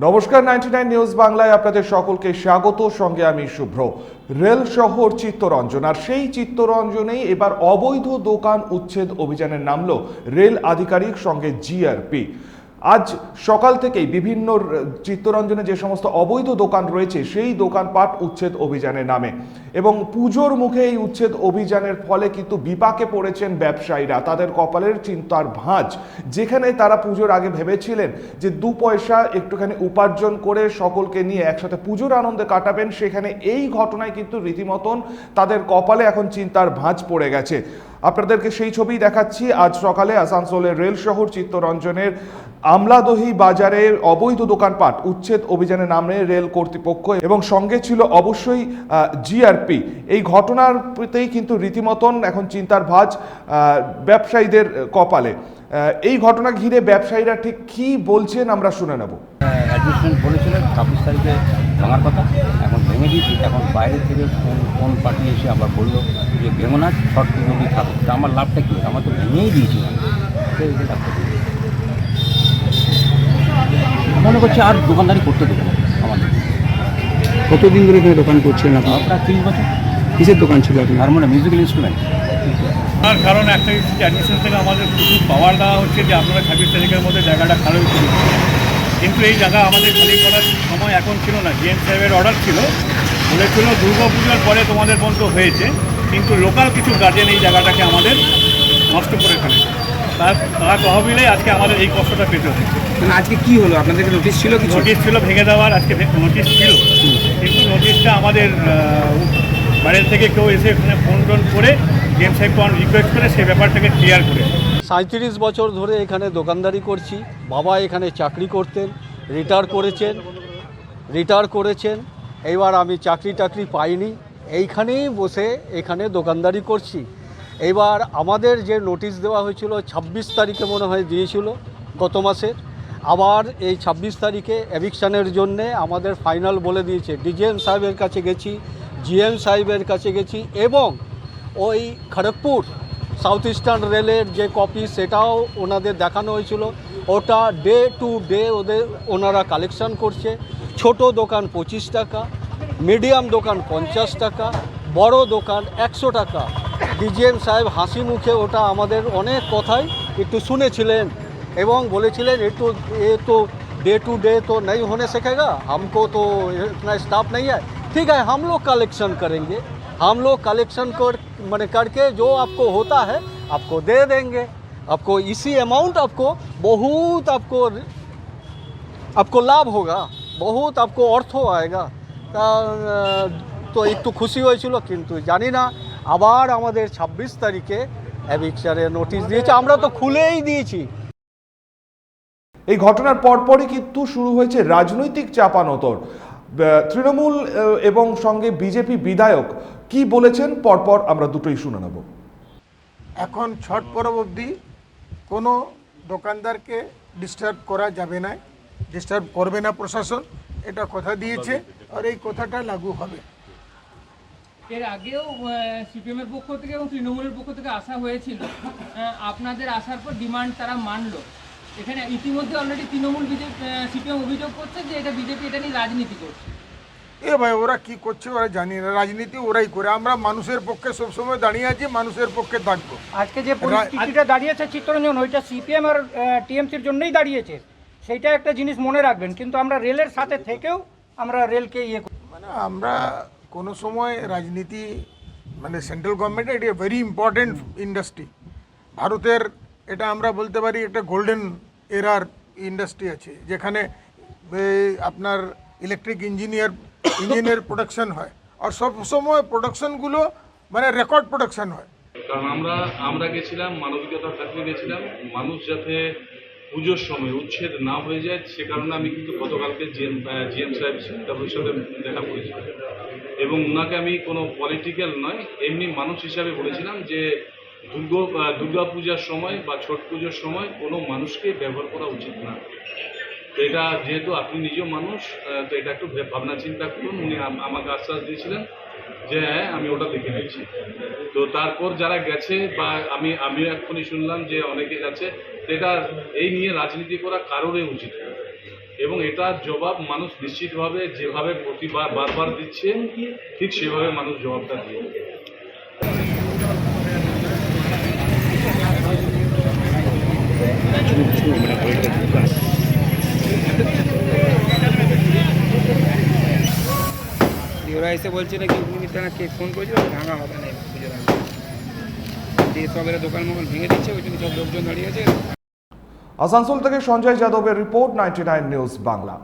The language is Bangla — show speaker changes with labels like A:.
A: নমস্কার, 99 নিউজ বাংলায় আপনাদের সকলকে স্বাগত। সঙ্গে আমি শুভ্র। রেল শহর চিত্তরঞ্জন, আর সেই চিত্তরঞ্জনেই এবার অবৈধ দোকান উচ্ছেদ অভিযানে নামলো রেল আধিকারিক সঙ্গে জিআরপি। আজ সকাল থেকেই বিভিন্ন চিত্তরঞ্জনে যে সমস্ত অবৈধ দোকান রয়েছে সেই দোকানপাট উচ্ছেদ অভিযানে নামে এবং পুজোর মুখে এই উচ্ছেদ অভিযানের ফলে কিন্তু বিপাকে পড়েছেন ব্যবসায়ীরা। তাদের কপালের চিন্তার ভাঁজ। যেখানে তারা পুজোর আগে ভেবেছিলেন যে 2 পয়সা একটুখানি উপার্জন করে সকলকে নিয়ে একসাথে পুজোর আনন্দে কাটাবেন, সেখানে এই ঘটনায় কিন্তু রীতিমতন তাদের কপালে এখন চিন্তার ভাঁজ পড়ে গেছে। আপনাদেরকে সেই ছবি দেখাচ্ছি। আজ সকালে আসানসোলের রেল শহর চিত্তরঞ্জনের আমলাদহি বাজারে অবৈধ দোকানপাট উচ্ছেদ অভিযানে নামে রেল কর্তৃপক্ষ এবং সঙ্গে ছিল অবশ্যই জিআরপি। এই ঘটনার প্রতিই কিন্তু রীতিমতন এখন চিন্তার ভাঁজ ব্যবসায়ীদের কপালে। এই ঘটনা ঘিরে ব্যবসায়ীরা ঠিক কি বলছেন আমরা শুনে নেব।
B: অ্যাডমিশন বলেছিলেন 26 তারিখে ভাঙার কথা, এখন ভেঙে দিয়েছি। এখন বাইরে থেকে ফোন পাঠিয়ে এসে আবার বললো যে ভেঙো না, শর্ট যদি থাকে। তা আমার লাভটা কী? আমার তো ভেঙেই দিয়েছি। মনে করছি আর দোকানদারি করতে দেবো না আমাদের।
C: কতদিন ধরে এখানে দোকান করছিলেন আপনি?
B: প্রায় 30 বছর।
C: কিসের দোকান ছিল আপনি?
B: Harmonium, musical instrument.
D: তার কারণ একটাই হচ্ছে অ্যাডমিশন থেকে আমাদের প্রচুর পাওয়ার দেওয়া হচ্ছে যে আপনারা 26 তারিখের মধ্যে জায়গাটা খালি করুন, কিন্তু এই জায়গা আমাদের খালি করার সময় এখন ছিল না। জিএম সাহেবের অর্ডার ছিল, বলেছিল দুর্গাপূজার পরে তোমাদের বন্ধ হয়েছে, কিন্তু লোকাল কিছু গার্জেন এই জায়গাটাকে আমাদের নষ্ট করে ফেলেছে। তার তহবিলে আজকে আমাদের এই কষ্টটা পেতে হচ্ছে।
C: মানে আজকে কি হলো? আপনাদেরকে নোটিশ ছিল? কিছু
D: নোটিশ ছিল ভেঙে দেওয়ার, আজকে নোটিশ ছিল, কিন্তু নোটিশটা আমাদের বাইরের থেকে কেউ এসে এখানে ফোন টোন করে জিএম সাহেবকে রিকোয়েস্ট করে সেই ব্যাপারটাকে ক্লিয়ার করে।
E: 37 বছর ধরে এখানে দোকানদারি করছি। বাবা এখানে চাকরি করতেন, রিটায়ার করেছেন। এইবার আমি চাকরি পাইনি, এইখানেই বসে এখানে দোকানদারি করছি। এইবার আমাদের যে নোটিশ দেওয়া হয়েছিল 26 তারিখে মনে হয় দিয়েছিল গত মাসের, আবার এই 26 তারিখে এভিকশনের জন্যে আমাদের ফাইনাল বলে দিয়েছে। ডিজিএম সাহেবের কাছে গেছি, জিএম সাহেবের কাছে গেছি এবং ওই খড়গপুর সাউথ ইস্টার্ন রেলের যে কপি সেটাও ওনাদের দেখানো হয়েছিল। ওটা ডে টু ডে ওনারা কালেকশন করছে। ছোট দোকান 25 টাকা, মিডিয়াম দোকান 50 টাকা, বড় দোকান 100 টাকা। ডিজিএম সাহেব হাসি মুখে ওটা আমাদের অনেক কথাই একটু শুনেছিলেন এবং বলেছিলেন ये तो डे टू डे तो नहीं होने सकेगा, हमको तो इतना स्टाफ नहीं है, ठीक है हम लोग कलेक्शन करेंगे, हम लोग कलेक्शन करके जो आपको होता है आपको दे देंगे। आपको इसी अमाउंट बहुत आपको लाभ होगा, बहुत आपको अर्थ आएगा। তো একটু খুশি হয়েছিল, কিন্তু জানি না আবার আমাদের 26 তারিখে এভিকশনের নোটিশ দিয়েছে। আমরা তো খুলেই দিয়েছি।
A: এই ঘটনার পরপরই কিন্তু শুরু হয়েছে রাজনৈতিক চাপানোতর। তৃণমূল এবং সঙ্গে বিজেপি বিধায়ক কি বলেছেন পরপর আমরা দুটোই শুনে নেব।
F: এখন ছট পরব অবধি কোনো দোকানদারকে ডিস্টার্ব করা যাবে না, ডিস্টার্ব করবে না প্রশাসন, এটা কথা দিয়েছে আর এই কথাটা লাগু হবে।
G: এর আগেও সিপিএমের পক্ষ থেকে এবং তৃণমূলের পক্ষ থেকে আসা হয়েছিল, আপনাদের আসার পর ডিমান্ড তারা মানলো। এখানে ইতিমধ্যে অলরেডি তৃণমূল সিপিএম অভিযোগ করছে যে এটা বিজেপি এটা নিয়ে রাজনীতি করছে।
F: ভাই ওরা কি করছে ওরা জানি না, রাজনীতি ওরাই করে। আমরা মানুষের পক্ষে সবসময় দাঁড়িয়ে আছি, মানুষের পক্ষে থাকবো।
H: আজকে যে পরিস্থিতিটা দাঁড়িয়েছে চিত্তরঞ্জন, ওইটা সিপিএম আর টিএমসির জন্যই দাঁড়িয়েছে, সেইটা একটা জিনিস মনে রাখবেন। কিন্তু আমরা রেলের সাথে থেকেও আমরা রেলকে
F: মানে আমরা কোনো সময় রাজনীতি মানে সেন্ট্রাল গভর্নমেন্টের এটা ভেরি ইম্পর্টেন্ট ইন্ডাস্ট্রি ভারতের। এটা আমরা বলতে পারি একটা গোল্ডেন এরার ইন্ডাস্ট্রি আছে, যেখানে আপনার ইলেকট্রিক ইঞ্জিনের প্রোডাকশন হয় আর সব সময় প্রোডাকশনগুলো মানে রেকর্ড প্রোডাকশন হয়।
I: কারণ আমরা গেছিলাম মানবিকতার খাতিরে গেছিলাম, মানুষ যাতে পুজোর সময় উচ্ছেদ না হয়ে যায় সে কারণে আমি কিন্তু গতকালকে জিএম সাহেব তাদের সাথে দেখা করেছিলাম এবং ওনাকে আমি কোনো পলিটিক্যাল নয় এমনি মানুষ হিসাবে বলেছিলাম যে দুর্গা পূজার সময় বা ছট পুজোর সময় কোনো মানুষকে ব্যবহার করা উচিত না। তো এটা যেহেতু আপনি নিজেও মানুষ, তো এটা একটু ভাবনা চিন্তা করুন। উনি আমাকে আশ্বাস দিয়েছিলেন যে হ্যাঁ আমি ওটা দেখে নিচ্ছি। তো তারপর যারা গেছে বা আমিও এক্ষুনি শুনলাম যে অনেকে গেছে, এটা এই নিয়ে রাজনীতি করা কারোরই উচিত না। এবং এটার জবাব মানুষ নিশ্চিতভাবে যেভাবে প্রতিবার বারবার দিচ্ছে ঠিক সেভাবে মানুষ জবাবটা দিয়ে দেবে।
C: ওরা এসে বলছে নাকি অগ্নিমিত্রানাথকে ফোন করেছিল ভাঙা হবে না পুজোর আগে দিয়ে সব এরা দোকান মোকান ভেঙে দিচ্ছে ওই জন্য সব লোকজন দাঁড়িয়ে আছে।
A: আসানসোল থেকে সঞ্জয় যাদবের রিপোর্ট, 99 নিউজ বাংলা।